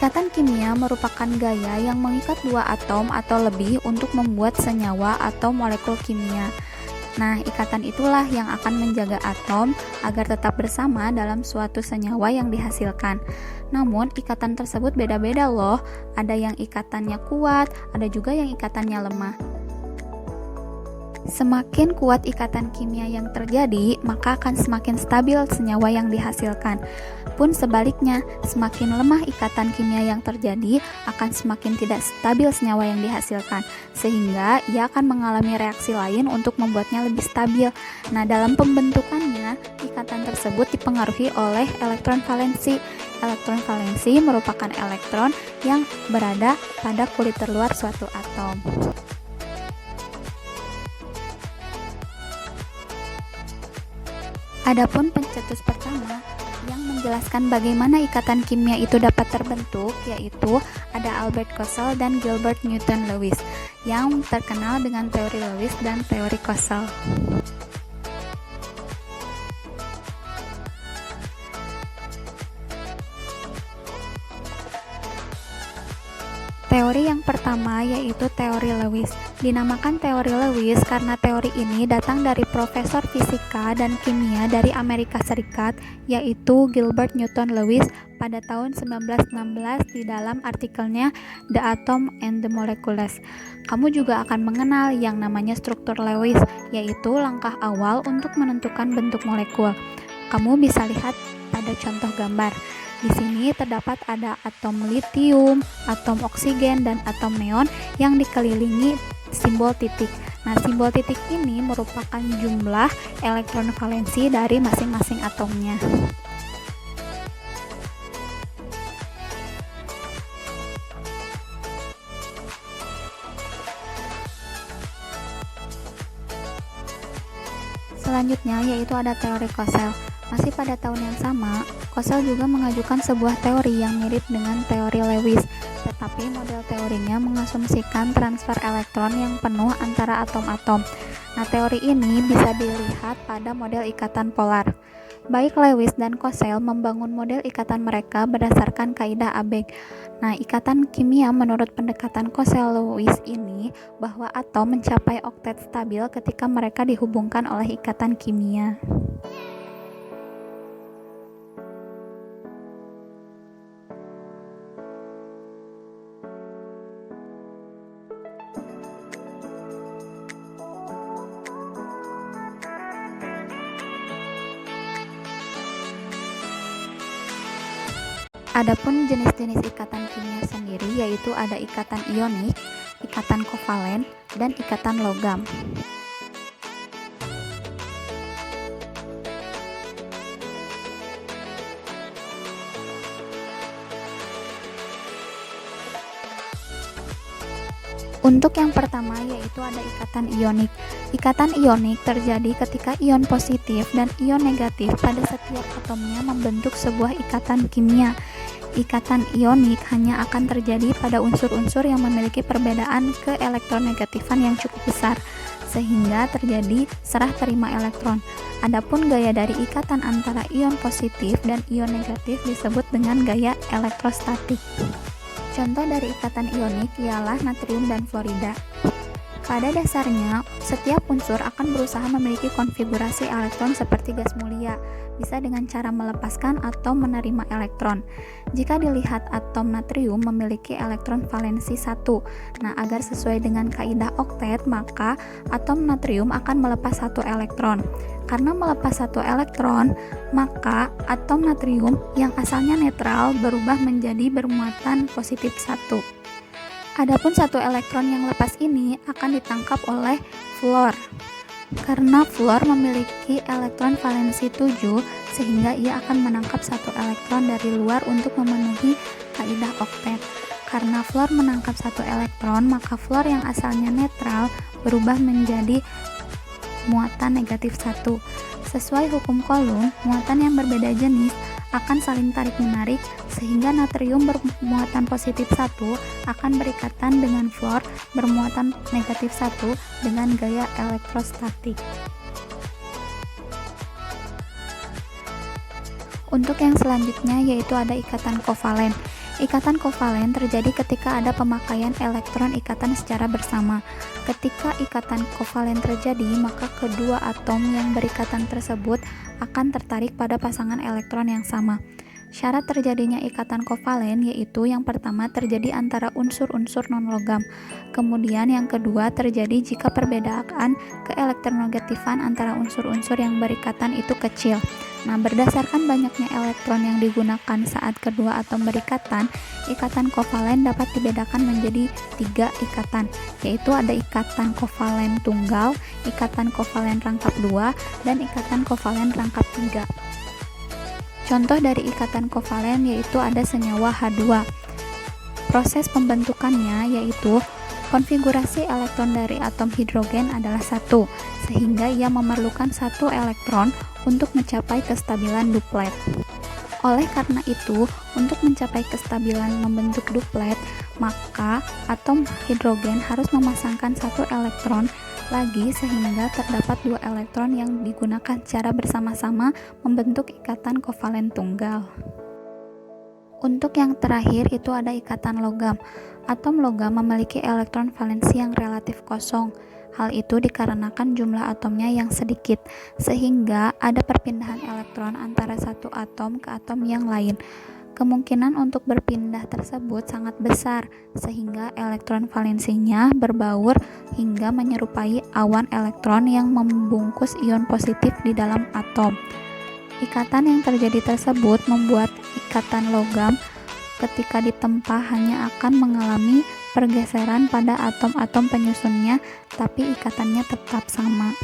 Ikatan kimia merupakan gaya yang mengikat dua atom atau lebih untuk membuat senyawa atau molekul kimia. Nah, ikatan itulah yang akan menjaga atom agar tetap bersama dalam suatu senyawa yang dihasilkan. Namun, ikatan tersebut beda-beda loh. Ada yang ikatannya kuat, ada juga yang ikatannya lemah. Semakin kuat ikatan kimia yang terjadi, maka akan semakin stabil senyawa yang dihasilkan. Pun sebaliknya, semakin lemah ikatan kimia yang terjadi, akan semakin tidak stabil senyawa yang dihasilkan, sehingga ia akan mengalami reaksi lain untuk membuatnya lebih stabil. Nah, dalam pembentukannya, ikatan tersebut dipengaruhi oleh elektron valensi. Elektron valensi merupakan elektron yang berada pada kulit terluar suatu atom. Adapun pencetus pertama yang menjelaskan bagaimana ikatan kimia itu dapat terbentuk, yaitu ada Albert Coasel dan Gilbert Newton Lewis yang terkenal dengan teori Lewis dan teori Coasel. Teori yang pertama yaitu teori Lewis. Dinamakan teori Lewis karena teori ini datang dari profesor fisika dan kimia dari Amerika Serikat yaitu Gilbert Newton Lewis pada tahun 1916 di dalam artikelnya The Atom and the Molecules. Kamu juga akan mengenal yang namanya struktur Lewis, yaitu langkah awal untuk menentukan bentuk molekul. Kamu bisa lihat pada contoh gambar. Di sini terdapat ada atom litium, atom oksigen, dan atom neon yang dikelilingi simbol titik. Nah, simbol titik ini merupakan jumlah elektron valensi dari masing-masing atomnya. Selanjutnya yaitu ada teori Coasel. Masih pada tahun yang sama, Coasel juga mengajukan sebuah teori yang mirip dengan teori Lewis, tetapi model teorinya mengasumsikan transfer elektron yang penuh antara atom-atom. Nah, teori ini bisa dilihat pada model ikatan polar. Baik Lewis dan Coasel membangun model ikatan mereka berdasarkan kaidah Abegg. Nah, ikatan kimia menurut pendekatan Coasel-Lewis ini bahwa atom mencapai oktet stabil ketika mereka dihubungkan oleh ikatan kimia. Adapun jenis-jenis ikatan kimia sendiri yaitu ada ikatan ionik, ikatan kovalen, dan ikatan logam. Untuk yang pertama yaitu ada ikatan ionik. Ikatan ionik terjadi ketika ion positif dan ion negatif pada setiap atomnya membentuk sebuah ikatan kimia. Ikatan ionik hanya akan terjadi pada unsur-unsur yang memiliki perbedaan keelektronegatifan yang cukup besar, sehingga terjadi serah terima elektron. Adapun gaya dari ikatan antara ion positif dan ion negatif disebut dengan gaya elektrostatik. Contoh dari ikatan ionik ialah natrium dan fluorida. Pada dasarnya, setiap unsur akan berusaha memiliki konfigurasi elektron seperti gas mulia, bisa dengan cara melepaskan atau menerima elektron. Jika dilihat atom natrium memiliki elektron valensi 1. Nah, agar sesuai dengan kaidah oktet, maka atom natrium akan melepas 1 elektron. Karena melepas 1 elektron, maka atom natrium yang asalnya netral berubah menjadi bermuatan positif 1. Adapun 1 elektron yang lepas ini akan ditangkap oleh fluor. Karena fluor memiliki elektron valensi 7, sehingga ia akan menangkap 1 elektron dari luar untuk memenuhi kaidah oktet. Karena fluor menangkap 1 elektron, maka fluor yang asalnya netral berubah menjadi muatan negatif 1. Sesuai hukum Coulomb, muatan yang berbeda jenis akan saling tarik-menarik, sehingga natrium bermuatan positif 1 akan berikatan dengan fluor bermuatan negatif 1 dengan gaya elektrostatik. Untuk yang selanjutnya yaitu ada ikatan kovalen. Ikatan kovalen terjadi ketika ada pemakaian elektron ikatan secara bersama. Ketika ikatan kovalen terjadi, maka kedua atom yang berikatan tersebut akan tertarik pada pasangan elektron yang sama. Syarat terjadinya ikatan kovalen yaitu yang pertama terjadi antara unsur-unsur non-logam. Kemudian yang kedua terjadi jika perbedaan keelektronegatifan antara unsur-unsur yang berikatan itu kecil. Nah, berdasarkan banyaknya elektron yang digunakan saat kedua atom berikatan, ikatan kovalen dapat dibedakan menjadi 3 ikatan, yaitu ada ikatan kovalen tunggal, ikatan kovalen rangkap 2, dan ikatan kovalen rangkap 3. Contoh dari ikatan kovalen yaitu ada senyawa H2. Proses pembentukannya yaitu konfigurasi elektron dari atom hidrogen adalah 1, sehingga ia memerlukan 1 elektron untuk mencapai kestabilan duplet. Oleh karena itu, untuk mencapai kestabilan membentuk duplet, maka atom hidrogen harus memasangkan 1 elektron lagi sehingga terdapat 2 elektron yang digunakan secara bersama-sama membentuk ikatan kovalen tunggal. Untuk yang terakhir itu ada ikatan logam. Atom logam memiliki elektron valensi yang relatif kosong. Hal itu dikarenakan jumlah atomnya yang sedikit, sehingga ada perpindahan elektron antara satu atom ke atom yang lain. Kemungkinan untuk berpindah tersebut sangat besar, sehingga elektron valensinya berbaur hingga menyerupai awan elektron yang membungkus ion positif di dalam atom. Ikatan yang terjadi tersebut membuat ikatan logam ketika ditempa hanya akan mengalami pergeseran pada atom-atom penyusunnya, tapi ikatannya tetap sama.